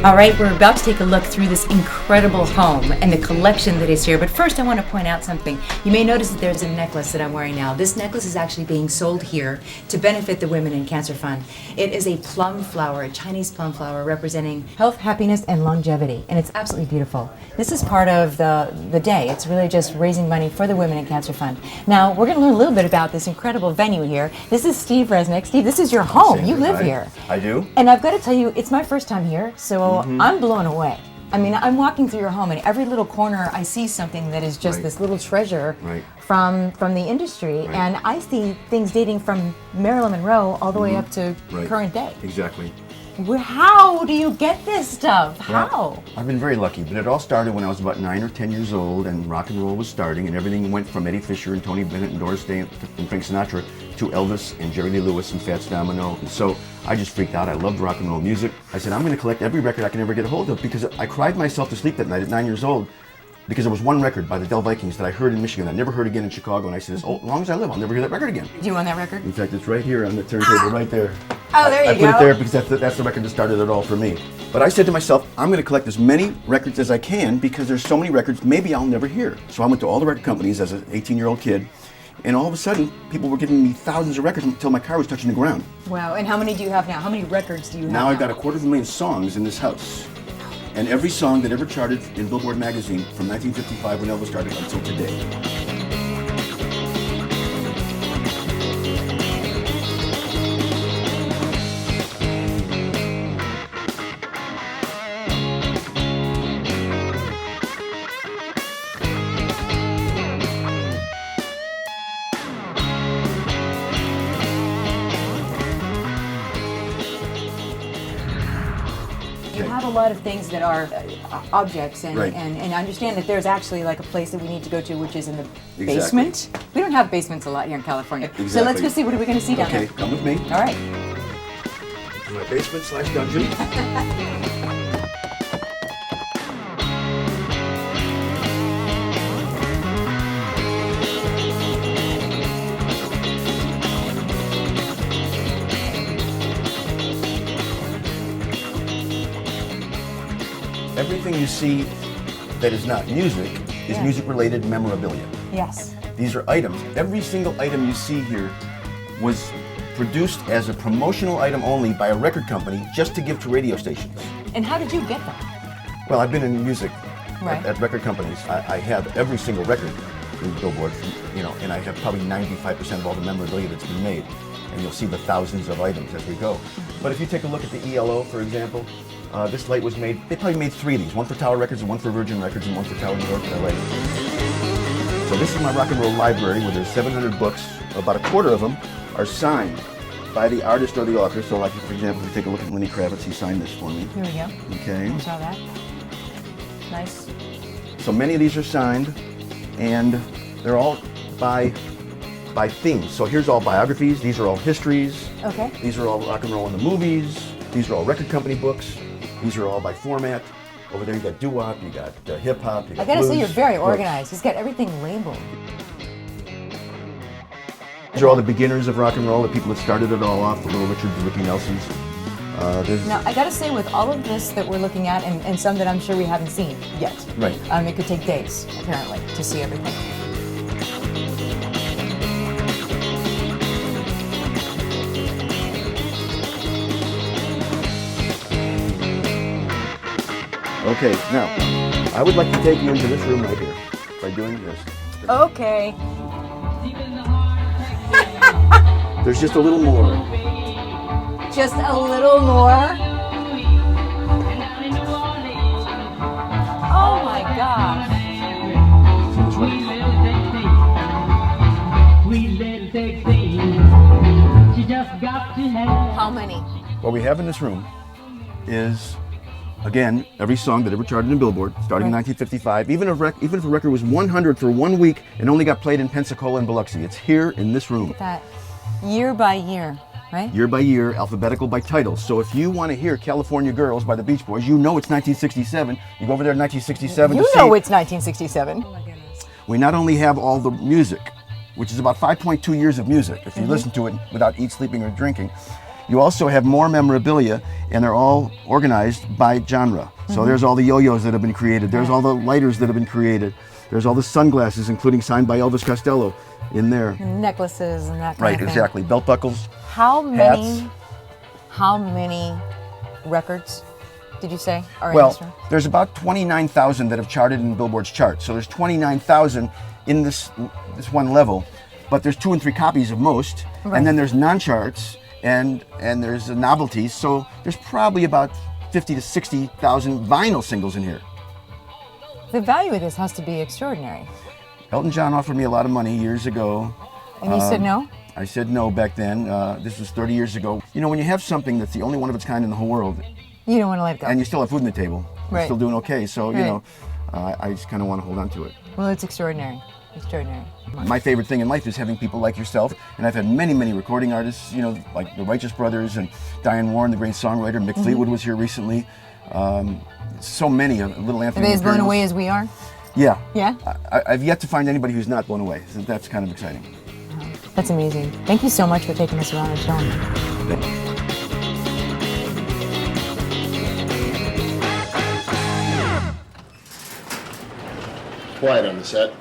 All right, we're about to take a look through this incredible home and the collection that is here. But first, I want to point out something. You may notice that there's a necklace that I'm wearing now. This necklace is actually being sold here to benefit the Women in Cancer Fund. It is a plum flower, a Chinese plum flower representing health, happiness, and longevity. And it's absolutely beautiful. This is part of the day. It's really just raising money for the Women in Cancer Fund. Now, we're going to learn a little bit about this incredible venue here. This is Steve Resnik. Steve, this is your home. You live here. I do. And I've got to tell you, it's my first time here, so I'm blown away. I mean, I'm walking through your home, and every little corner I see something that is just this little treasure from the industry. And I see things dating from Marilyn Monroe all the way up to current day. Exactly. How do you get this stuff? How? Well, I've been very lucky, but it all started when I was about 9 or 10 years old, and rock and roll was starting, and everything went from Eddie Fisher and Tony Bennett and Doris Day and Frank Sinatra to Elvis and Jerry Lee Lewis and Fats Domino. And so I just freaked out. I loved rock and roll music. I said, I'm going to collect every record I can ever get a hold of, because I cried myself to sleep that night at 9 years old, because there was one record by the Del Vikings that I heard in Michigan that I never heard again in Chicago, and I said, as long as I live, I'll never hear that record again. Do you own that record? In fact, it's right here on the turntable, right there. Oh, there you go. I put it there because that's the record that started it all for me. But I said to myself, I'm going to collect as many records as I can, because there's so many records maybe I'll never hear. So I went to all the record companies as an 18-year-old kid, and all of a sudden, people were giving me thousands of records until my car was touching the ground. Wow, and how many do you have now? How many records do you have now? I've got 250,000 songs in this house. And every song that ever charted in Billboard magazine from 1955 when Elvis started until today. You have a lot of things that are objects, and I understand that there's actually like a place that we need to go to, which is in the basement. We don't have basements a lot here in California. Exactly. So let's go see, what are we going to see down there? Okay, come with me. All right. My basement/dungeon. Everything you see that is not music is music-related memorabilia. Yes. These are items. Every single item you see here was produced as a promotional item only by a record company just to give to radio stations. And how did you get them? Well, I've been in music at record companies. I have every single record in Billboard, and I have probably 95% of all the memorabilia that's been made. And you'll see the thousands of items as we go. But if you take a look at the ELO, for example, this light was made, they probably made 3 of these, one for Tower Records and one for Virgin Records and one for Tower New York and LA. So this is my rock and roll library where there's 700 books. About a quarter of them are signed by the artist or the author. So like, for example, if you take a look at Lenny Kravitz, he signed this for me. Here we go. Okay. I saw that. Nice. So many of these are signed, and they're all by themes. So here's all biographies, these are all histories. Okay. These are all rock and roll in the movies. These are all record company books. These are all by format. Over there you got doo-wop, you got hip-hop, you got I gotta blues, say, you're very books. organized. He's got everything labeled. These are all the beginners of rock and roll, the people that started it all off, the Little Richards, the Ricky Nelsons. Now, I gotta say, with all of this that we're looking at, and some that I'm sure we haven't seen yet, it could take days, apparently, to see everything. Okay, now, I would like to take you into this room right here by doing this. Okay. There's just a little more. Just a little more? Oh my gosh. How many? What we have in this room is, again, every song that ever charted in Billboard, starting in 1955. Even if a record was 100 for 1 week and only got played in Pensacola and Biloxi, it's here in this room. Look at that. Year by year, right? Year by year, alphabetical by title. So if you want to hear California Girls by the Beach Boys, you know it's 1967. You go over there in 1967 You know it's 1967. Oh my goodness. We not only have all the music, which is about 5.2 years of music, if you listen to it without eating, sleeping, or drinking, You also have more memorabilia, and they're all organized by genre. So there's all the yo-yos that have been created. There's all the lighters that have been created. There's all the sunglasses, including signed by Elvis Costello, in there. Necklaces and that kind Right, of thing. exactly. Belt buckles. How many? Hats. How many records did you say are in Well, this room? there's about 29,000 that have charted in Billboard's chart. So there's 29,000 in this one level, but there's 2 and 3 copies of most, Right. and then there's non-charts and there's novelties. So there's probably about 50 to 60,000 vinyl singles in here. The value of this has to be extraordinary. Elton John offered me a lot of money years ago. And you said no? I said no back then. This was 30 years ago. You know, when you have something that's the only one of its kind in the whole world, You don't want to let it go. and you still have food on the table, you're Right. still doing okay. So, you Right. know, I just kind of want to hold on to it. Well, it's extraordinary. Extraordinary. My favorite thing in life is having people like yourself, and I've had many, many recording artists, you know, like the Righteous Brothers and Diane Warren, the great songwriter. Mick Fleetwood was here recently. So many, Little Are Anthony. they as blown Imperials. away as we are? Yeah. Yeah? I've yet to find anybody who's not blown away. So that's kind of exciting. That's amazing. Thank you so much for taking us around and showing me. Quiet on the set.